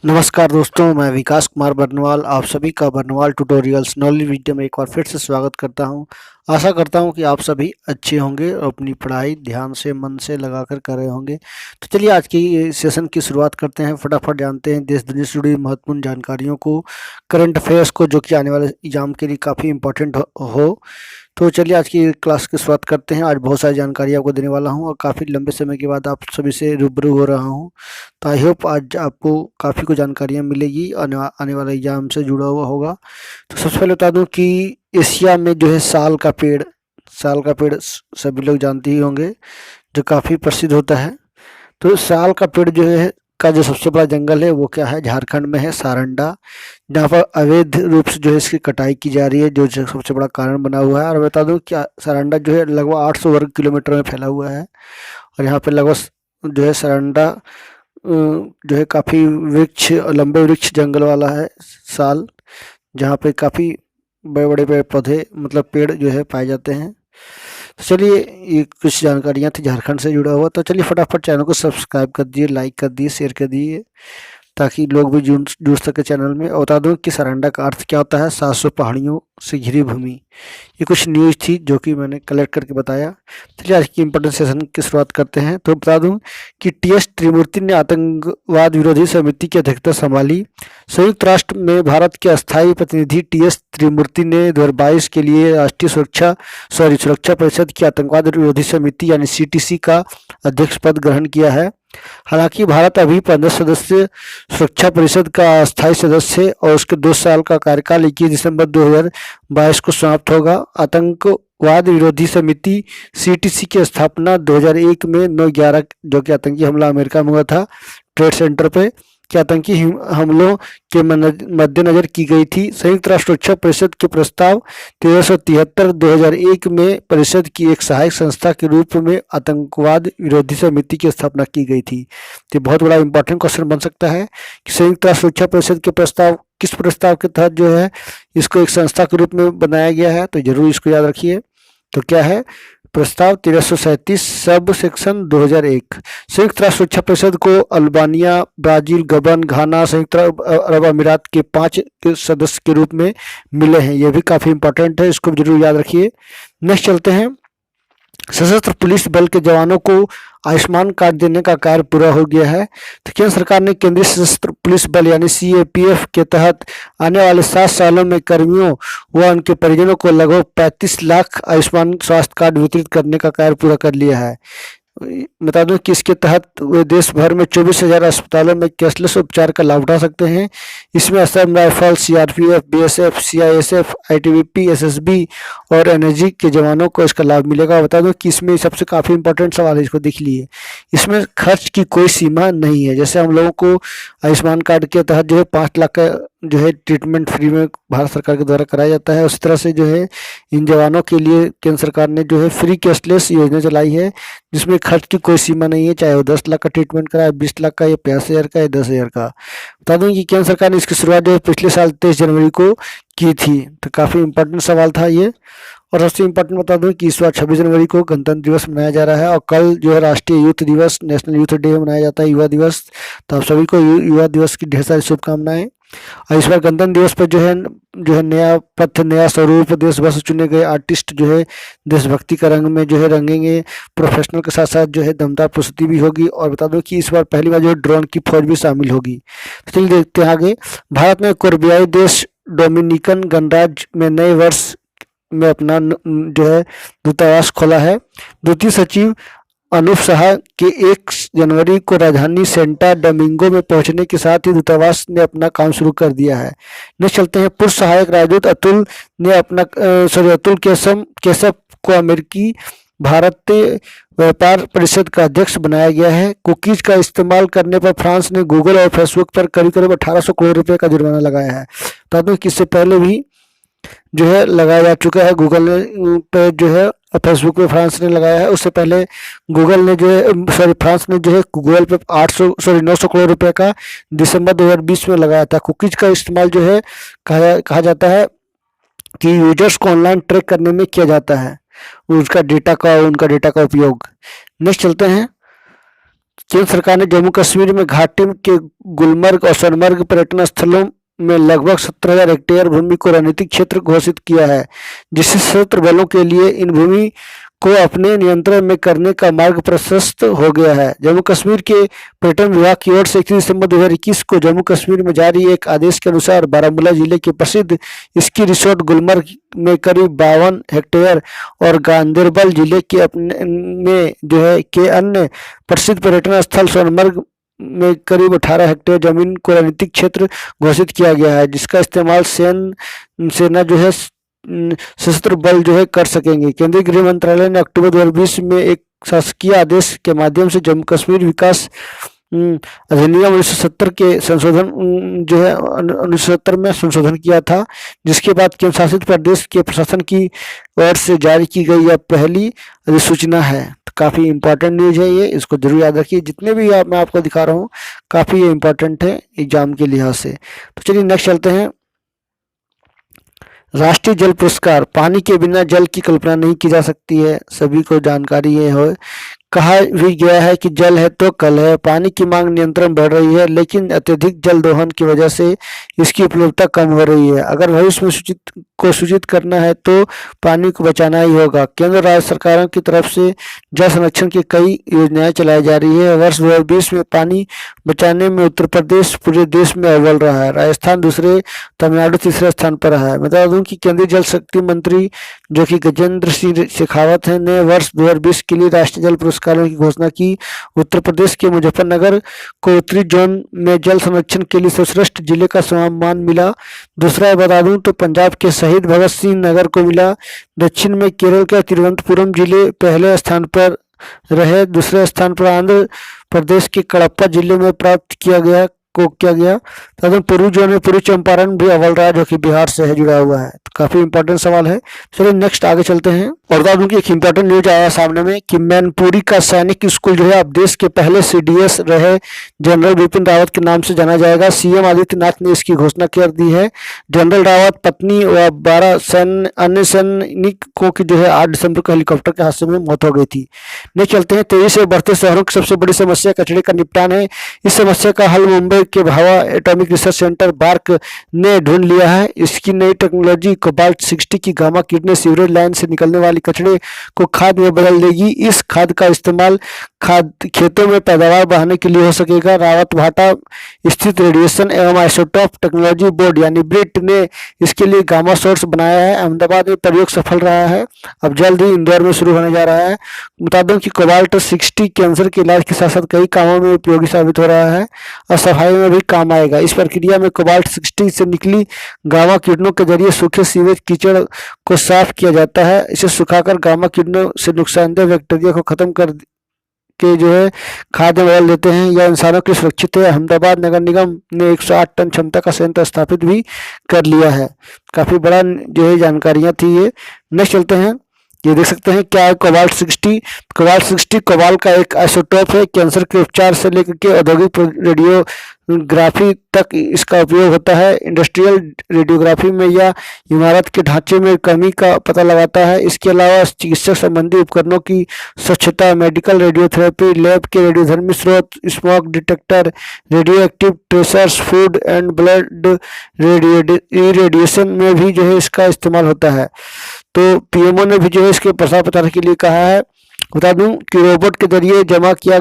नमस्कार दोस्तों, मैं विकास कुमार बर्नवाल आप सभी का बर्नवाल ट्यूटोरियल्स नॉलेज वीडियो में एक बार फिर से स्वागत करता हूं। आशा करता हूं कि आप सभी अच्छे होंगे और अपनी पढ़ाई ध्यान से मन से लगाकर कर रहे होंगे। तो चलिए आज की सेशन की शुरुआत करते हैं। फटाफट जानते हैं देश दुनिया से जुड़ी महत्वपूर्ण जानकारियों को, करंट अफेयर्स को, जो कि आने वाले एग्जाम के लिए काफ़ी इंपॉर्टेंट हो। तो चलिए आज की क्लास की शुरुआत करते हैं। आज बहुत सारी जानकारी आपको देने वाला हूं और काफ़ी लंबे समय के बाद आप सभी से रूबरू हो रहा हूं। तो आई होप आज आपको काफ़ी कुछ जानकारियाँ मिलेगी, आने वाले एग्जाम से जुड़ा हुआ होगा। तो सबसे पहले बता दूं कि एशिया में जो है साल का पेड़ सभी लोग जानते ही होंगे, जो काफ़ी प्रसिद्ध होता है। तो साल का पेड़ जो है का जो सबसे बड़ा जंगल है वो क्या है, झारखंड में है, सारंडा, जहाँ पर अवैध रूप से जो है इसकी कटाई की जा रही है, जो सबसे बड़ा कारण बना हुआ है। और बता दूं कि सारंडा जो है लगभग 800 वर्ग किलोमीटर में फैला हुआ है और यहाँ पे लगभग जो है सारंडा जो है काफ़ी लंबे वृक्ष जंगल वाला है साल, जहाँ पे काफ़ी बड़े बड़े पेड़ पौधे मतलब पेड़ जो है पाए जाते हैं। तो चलिए ये कुछ जानकारियाँ थी झारखंड से जुड़ा हुआ। तो चलिए फटाफट चैनल को सब्सक्राइब कर दिए, लाइक कर दिए, शेयर कर दिए, ताकि लोग भी जुड़ सके चैनल में। और बता दूं कि सारंडा का अर्थ क्या होता है, 700 पहाड़ियों से घिरी भूमि। ये कुछ न्यूज़ थी जो कि मैंने कलेक्ट करके बताया। चलिए आज की इम्पोर्टेंट सेशन की शुरुआत करते हैं। तो बता दूं कि टी.एस. त्रिमूर्ति ने आतंकवाद विरोधी समिति की अध्यक्षता संभाली। संयुक्त राष्ट्र में भारत के अस्थायी प्रतिनिधि टी.एस. त्रिमूर्ति ने 2022 के लिए राष्ट्रीय सुरक्षा परिषद की आतंकवाद विरोधी समिति यानी सीटीसी का अध्यक्ष पद ग्रहण किया है। हालांकि भारत अभी 15 सदस्य सुरक्षा परिषद का अस्थायी सदस्य है और उसके 2 साल का कार्यकाल 21 दिसंबर 2022 को समाप्त होगा। आतंकवाद विरोधी समिति सीटीसी की स्थापना 2001 में 9/11 जो कि आतंकी हमला अमेरिका में हुआ था ट्रेड सेंटर पे के आतंकी हमलों के मद्देनजर की गई थी। संयुक्त राष्ट्र सुरक्षा परिषद के प्रस्ताव 1373 2001 में परिषद की एक सहायक संस्था के रूप में आतंकवाद विरोधी समिति की स्थापना की गई थी। तो बहुत बड़ा इंपॉर्टेंट क्वेश्चन बन सकता है कि संयुक्त राष्ट्र सुरक्षा परिषद के किस प्रस्ताव के तहत जो है इसको एक संस्था के रूप में बनाया गया है, तो जरूर इसको याद रखिए। तो क्या है प्रस्ताव 1337 सब सेक्शन 2001। संयुक्त राष्ट्र सुरक्षा परिषद को अल्बानिया, ब्राजील, गबन, घाना, संयुक्त अरब अमीरात के 5 सदस्य के रूप में मिले हैं। यह भी काफ़ी इंपॉर्टेंट है, इसको जरूर याद रखिए। नेक्स्ट चलते हैं। सशस्त्र पुलिस बल के जवानों को आयुष्मान कार्ड देने का कार्य पूरा हो गया है। तो केंद्र सरकार ने केंद्रीय सशस्त्र पुलिस बल यानी सीएपीएफ के तहत आने वाले 7 सालों में कर्मियों व उनके परिजनों को लगभग 35 लाख आयुष्मान स्वास्थ्य कार्ड वितरित करने का कार्य पूरा कर लिया है। बता दूं कि इसके तहत वे देश भर में 24,000 अस्पतालों में कैशलेस उपचार का लाभ उठा सकते हैं। इसमें Assam rifle, CRPF, BSF, CISF, ITBP, SSB और एनएसजी के जवानों को इसका लाभ मिलेगा। बता दूं कि इसमें सबसे काफ़ी इंपॉर्टेंट सवाल है, इसको देख लीजिए। इसमें खर्च की कोई सीमा नहीं है। जैसे हम लोगों को आयुष्मान कार्ड के तहत जो है 5 लाख का जो है ट्रीटमेंट फ्री में भारत सरकार के द्वारा कराया जाता है, उसी तरह से जो है इन जवानों के लिए केंद्र सरकार ने जो है फ्री कैशलेस योजना चलाई है, जिसमें खर्च की कोई सीमा नहीं है, चाहे वो 10 लाख का ट्रीटमेंट कराए, 20 लाख का, या 50,000 का, या 10,000 का। बता दूं कि केंद्र सरकार ने इसकी शुरुआत जो है पिछले साल 23 जनवरी को की थी। तो काफ़ी इंपॉर्टेंट सवाल था ये। और सबसे इम्पोर्टेंट बता दूं कि इस बार 26 जनवरी को गणतंत्र दिवस मनाया जा रहा है और कल जो है राष्ट्रीय यूथ दिवस, नेशनल यूथ डे मनाया जाता है, युवा दिवस। तो आप सभी को युवा दिवस की ढेर सारी शुभकामनाएं। और इस बार गणतंत्र दिवस पर जो है नया पथ, नया स्वरूप, देशभर से चुने गए आर्टिस्ट जो है देशभक्ति का रंग में जो है रंगेंगे। प्रोफेशनल के साथ साथ जो है दमदार प्रस्तुति भी होगी। और बता दो कि इस बार पहली बार जो है ड्रोन की फौज भी शामिल होगी। तो चलिए देखते हैं आगे। भारत में कोरियाई देश डोमिनिकन गणराज्य में नए वर्ष में अपना जो है दूतावास खोला है। द्वितीय सचिव अनूप साहा के 1 जनवरी को राजधानी सेंटा डोमिंगो में पहुंचने के साथ ही दूतावास ने अपना काम शुरू कर दिया है। नेक्स्ट चलते हैं। पूर्व सहायक राजदूत अतुल केशव को अमेरिकी भारतीय व्यापार परिषद का अध्यक्ष बनाया गया है। कुकीज का इस्तेमाल करने पर फ्रांस ने गूगल और फेसबुक पर करीब 1800 करोड़ रुपए का जुर्माना लगाया है। बता दूं कि इससे पहले भी जो है लगाया जा चुका है। गूगल पे जो है फेसबुक पे फ्रांस ने लगाया है। उससे पहले फ्रांस ने जो है गूगल पे 900 करोड़ रुपए का दिसंबर 2020 में लगाया था। कुकीज का इस्तेमाल जो है कहा जाता है कि यूजर्स को ऑनलाइन ट्रैक करने में किया जाता है, उनका डेटा का उपयोग। नेक्स्ट चलते हैं। केंद्र सरकार ने जम्मू कश्मीर में घाटी के गुलमर्ग और सोनमर्ग पर्यटन स्थलों में लगभग 17,000 हेक्टेयर भूमि को रणनीतिक क्षेत्र घोषित किया है, जिससे सशस्त्र बलों के लिए इन भूमि को अपने नियंत्रण में करने का मार्ग प्रशस्त हो गया है। जम्मू कश्मीर के पर्यटन विभाग की ओर से 31 दिसंबर 2021 को जम्मू कश्मीर में जारी एक आदेश के अनुसार बारामूला जिले के प्रसिद्ध स्की रिसोर्ट गुलमर्ग में करीब 52 हेक्टेयर और गांदरबल जिले के के अन्य प्रसिद्ध पर्यटन स्थल सोनमर्ग में करीब 18 हेक्टेयर जमीन को रणनीतिक क्षेत्र घोषित किया गया है, जिसका इस्तेमाल सेना सशस्त्र बल कर सकेंगे। केंद्रीय गृह मंत्रालय ने अक्टूबर 2020 में एक शासकीय आदेश के माध्यम से जम्मू कश्मीर विकास अधिनियम 1970 के संशोधन 1970 में संशोधन किया था, जिसके बाद केंद्र शासित प्रदेश के प्रशासन की ओर से जारी की गई यह पहली अधिसूचना है। तो काफ़ी इंपॉर्टेंट न्यूज है ये, इसको जरूर याद रखिए। जितने भी मैं आपको दिखा रहा हूँ काफ़ी ये इंपॉर्टेंट है एग्जाम के लिहाज से। तो चलिए नेक्स्ट चलते हैं। राष्ट्रीय जल पुरस्कार। पानी के बिना जल की कल्पना नहीं की जा सकती है, सभी को जानकारी ये हो। कहा भी गया है कि जल है तो कल है। पानी की मांग नियंत्रण बढ़ रही है, लेकिन अत्यधिक जल दोहन की वजह से इसकी उपलब्धता कम हो रही है। अगर भविष्य में सूचित करना है तो पानी को बचाना ही होगा। केंद्र राज्य सरकारों की तरफ से जल संरक्षण की कई योजनाएं चलाई जा रही है। वर्ष 2020 में पानी बचाने में उत्तर प्रदेश पूरे देश में अव्वल रहा है, राजस्थान दूसरे, तमिलनाडु तीसरे स्थान पर रहा है। बता दूं कि केंद्रीय जल शक्ति मंत्री जो कि गजेंद्र सिंह शेखावत है ने वर्ष 2020 के लिए राष्ट्रीय जल पुरस्कारों की घोषणा की। उत्तर प्रदेश के मुजफ्फरनगर को उत्तरी जोन में जल संरक्षण के लिए सर्वश्रेष्ठ जिले का सम्मान मिला। दूसरा बता दूं तो पंजाब के शहीद भगत सिंह नगर को मिला। दक्षिण में केरल के तिरुवनंतपुरम जिले पहले स्थान पर रहे। दूसरे स्थान पर आंध्र प्रदेश के कडप्पा जिले में प्राप्त किया गया। पूर्वी जोन में पूर्वी चंपारण भी अव्वल रहा, जो कि बिहार से है जुड़ा हुआ है। तो काफी इंपॉर्टेंट सवाल है। चलिए नेक्स्ट आगे चलते हैं। और बता दूं कि एक इंपॉर्टेंट न्यूज आया सामने में कि मैनपुरी का सैनिक स्कूल अब देश के पहले CDS रहे जनरल बिपिन रावत के नाम से जाना जाएगा। CM आदित्यनाथ ने इसकी घोषणा कर दी है। जनरल रावत पत्नी व 12 अन्य सैनिकों की 8 दिसंबर को हेलीकॉप्टर के हादसे में मौत हो गई थी। नेक्स्ट चलते हैं। तेजी से बढ़ते शहरों की सबसे बड़ी समस्या कचरे का निपटान है। इस समस्या का हल मुंबई के Bhabha atomic research centre bark ने ढूंढ लिया है। इसकी नई टेक्नोलॉजी कोबाल्ट 60 की गामा किरणें सीवरेज लाइन से निकलने वाली कचरे को खाद में बदल देगी। इस खाद का इस्तेमाल खेतों में पैदावार बढ़ाने के लिए हो सकेगा। रावत भाटा स्थित रेडिएशन एवं आइसोटोप टेक्नोलॉजी बोर्ड यानी ब्रिट ने इसके लिए गामा सोर्स बनाया है। अहमदाबाद में प्रयोग सफल रहा है, अब जल्द ही इंदौर में शुरू होने जा रहा है। बता दूं कि कोबाल्ट 60 कैंसर के इलाज के साथ साथ कई कामों में उपयोगी साबित हो रहा है और सफाई में भी काम आएगा। इस प्रक्रिया में कोबाल्ट 60 से निकली गामा किरणों के जरिए सूखे सीवेज कीचड़ को साफ किया जाता है। इसे सुखाकर गामा किरणों से नुकसानदेह बैक्टीरिया को खत्म कर के खाद में बदल देते हैं। यह इंसानों के लिए सुरक्षित है। अहमदाबाद नगर निगम ने 108 टन क्षमता का संयंत्र स्थापित भी कर लिया है। काफी बड़ा जानकारियां थी ये। नेक्स्ट चलते हैं। ये देख सकते हैं क्या है कोबाल्ट 60। कोबाल्ट 60 कोबाल्ट का एक आइसोटोप है। कैंसर के उपचार से लेकर के औद्योगिक रेडियोग्राफी तक इसका उपयोग होता है। इंडस्ट्रियल रेडियोग्राफी में या इमारत के ढांचे में कमी का पता लगाता है। इसके अलावा चिकित्सा संबंधी उपकरणों की स्वच्छता, मेडिकल रेडियोथेरेपी, लैब के रेडियोधर्मी स्रोत, smoke detector, radio active tracers, food and blood irradiation में भी इसका इस्तेमाल होता है। तो PMO ने भी इसके प्रसार प्रचार के लिए कहा है। बता दूं कि रोबोट के जरिए जमा किया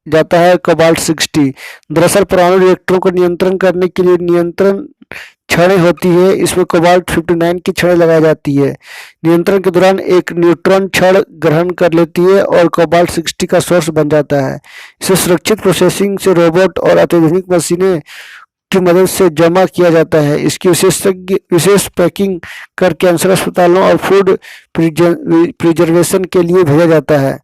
जाता है कोबाल्ट 60। दरअसल परमाणु रिएक्टरों को नियंत्रण करने के लिए नियंत्रण छड़ें होती है। इसमें कोबाल्ट 59 की छड़ें लगाई जाती है। नियंत्रण के दौरान एक न्यूट्रॉन छड़ ग्रहण कर लेती है और कोबाल्ट 60 का सोर्स बन जाता है। इसे सुरक्षित प्रोसेसिंग से रोबोट और अत्याधुनिक मशीनें की मदद से जमा किया जाता है। इसकी विशेष पैकिंग कर कैंसर अस्पतालों और फूड प्रिजर्वेशन के लिए भेजा जाता है।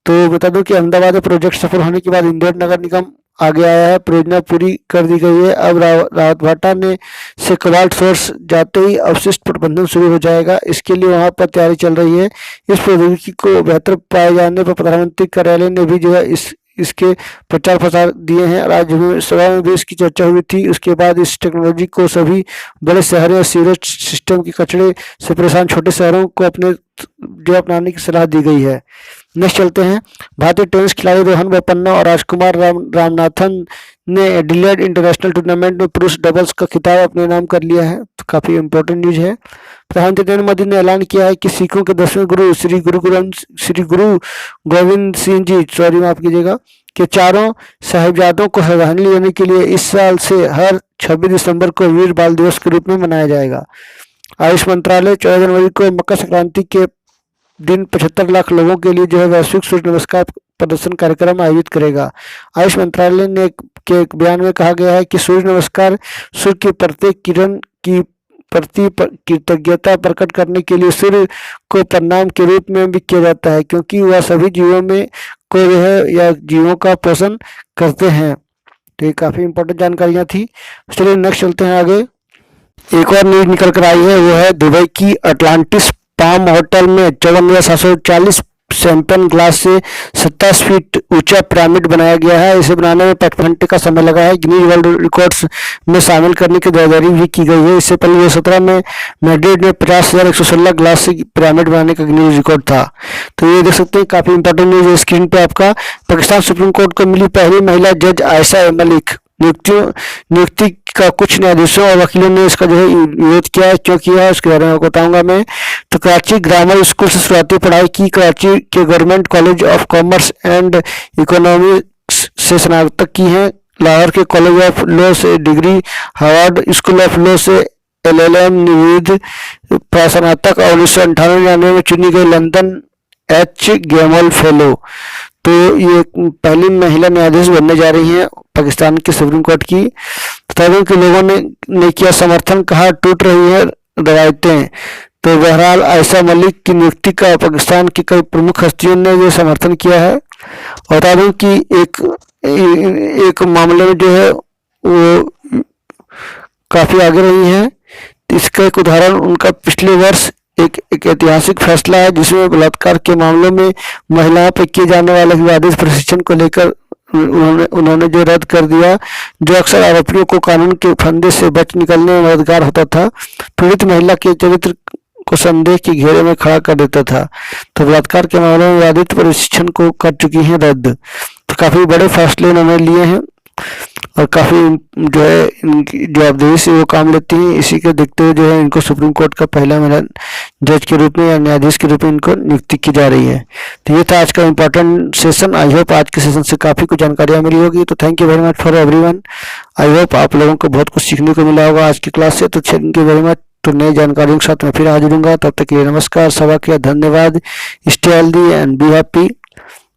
तो बता दूं कि अहमदाबाद में प्रोजेक्ट सफल होने के बाद इंदौर नगर निगम आगे आया है। परियोजना पूरी कर दी गई है। अब रावत भाटा से कोबाल्ट सोर्स जाते ही अवशिष्ट प्रबंधन शुरू हो जाएगा। इसके लिए वहां पर तैयारी चल रही है। इस प्रौद्योगिकी को बेहतर पाए जाने पर प्रधानमंत्री कार्यालय ने भी इसके प्रचार प्रसार दिए हैं। राज्यसभा में भी इसकी चर्चा हुई थी। उसके बाद इस टेक्नोलॉजी को सभी बड़े शहरों और सीवरेज सिस्टम के कचरे से परेशान छोटे शहरों को अपनाने की सलाह दी गई है। नेक्स्ट चलते हैं। भारतीय टेनिस खिलाड़ी रोहन बोपन्ना और राजकुमार रामनाथन ने एडिलेड इंटरनेशनल टूर्नामेंट में पुरुष डबल्स का खिताब अपने नाम कर लिया है। तो काफ़ी इंपॉर्टेंट न्यूज है। प्रधानमंत्री नरेंद्र मोदी ने ऐलान किया है कि सिखों के 10वें गुरु श्री गुरु गोविंद सिंह जी, सॉरी माफ कीजिएगा, के चारों साहिबजादों को श्रद्धांजलि देने के लिए इस साल से हर 26 दिसंबर को वीर बाल दिवस के रूप में मनाया जाएगा। आयुष मंत्रालय 14 जनवरी को मकर संक्रांति के दिन 75 लाख लोगों के लिए जो है वैश्विक सूर्य नमस्कार प्रदर्शन कार्यक्रम आयोजित करेगा। आयुष मंत्रालय ने के एक बयान में कहा गया है कि सूर्य नमस्कार सूर्य की प्रत्येक किरण की प्रति कृतज्ञता प्रकट करने के लिए सूर्य को प्रणाम के रूप में भी किया जाता है, क्योंकि वह सभी जीवों में को जो है या जीवों का पोषण करते हैं। तो ये काफ़ी इंपॉर्टेंट जानकारियाँ थी। चलिए नेक्स्ट चलते हैं आगे। एक और न्यूज निकल कर आई है, वो है दुबई की अटलांटिस पाम होटल में 54,740 शैंपेन ग्लास से 27 फीट ऊंचा पिरामिड बनाया गया है। इसे बनाने में 55 घंटे का समय लगा है। गिनीज वर्ल्ड रिकॉर्ड्स में शामिल करने की तैयारी भी की गई है। इससे पहले 2017 में मैड्रिड में 50,116 ग्लास से पिरामिड बनाने का गिनीज रिकॉर्ड था। तो ये देख सकते हैं, काफ़ी इंपॉर्टेंट न्यूज है स्क्रीन पे आपका। पाकिस्तान सुप्रीम कोर्ट को मिली पहली महिला जज आयशा मलिक। नियुक्ति का कुछ न्यायाधीशों और वकीलों ने इसका जो है विरोध किया है। क्यों किया है उसके बारे में बताऊंगा मैं। तो कराची ग्रामर स्कूल से शुरुआती पढ़ाई की, कराची के government college of commerce and economics से स्नातक की है, लाहौर के कॉलेज ऑफ लॉ से degree, Harvard school of law से LLM निविद स्नातक और 1998 में चुनी गई लंदन H. गेमल फेलो। तो ये पहली महिला न्यायाधीश बनने जा रही हैं पाकिस्तान के सुप्रीम कोर्ट की। तब के लोगों ने किया समर्थन, कहा टूट रही है रवायतें। तो बहरहाल आयशा मलिक की नियुक्ति का पाकिस्तान की कई प्रमुख हस्तियों ने ये समर्थन किया है। और बता दूं कि एक मामले में जो है वो काफ़ी आगे रही हैं। इसका एक उदाहरण उनका पिछले वर्ष एक ऐतिहासिक फैसला है, जिसमें बलात्कार के मामलों में महिलाओं पर किए जाने वाले विवादित प्रशिक्षण को लेकर उन्होंने जो रद्द कर दिया, जो अक्सर आरोपियों को कानून के फंदे से बच निकलने में मददगार होता था। पीड़ित महिला के चरित्र को संदेह के घेरे में खड़ा कर देता था। तो बलात्कार के मामले में विवादित प्रशिक्षण को कर चुकी हैं रद्द। तो काफ़ी बड़े फैसले उन्होंने लिए हैं और काफ़ी जो है इनकी जवाबदेही से वो काम लेती हैं। इसी के देखते हुए जो है इनको सुप्रीम कोर्ट का पहला महिला जज के रूप में या न्यायाधीश के रूप में इनको नियुक्ति की जा रही है। तो ये था आज का इम्पोर्टेंट सेशन। आई होप आज के सेशन से काफ़ी कुछ जानकारियाँ मिली होगी। तो thank you very much for everyone. I hope आप लोगों को बहुत कुछ सीखने को मिला होगा आज की क्लास से। तो थैंक यू वेरी मच। तो नई जानकारियों के साथ मैं फिर हाजिर हूँगा। तब तक के लिए नमस्कार, सबा किया, धन्यवाद। Stay healthy and be happy.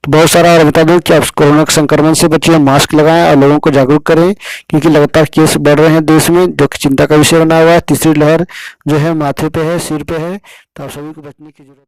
बहुत सारा और बता दूं कि आप कोरोना के संक्रमण से बचिए, मास्क लगाएं और लोगों को जागरूक करें, क्योंकि लगातार केस बढ़ रहे हैं देश में, जो कि चिंता का विषय बना हुआ है। तीसरी लहर जो है माथे पे है, सिर पे है, तो आप सभी को बचने की जरूरत है।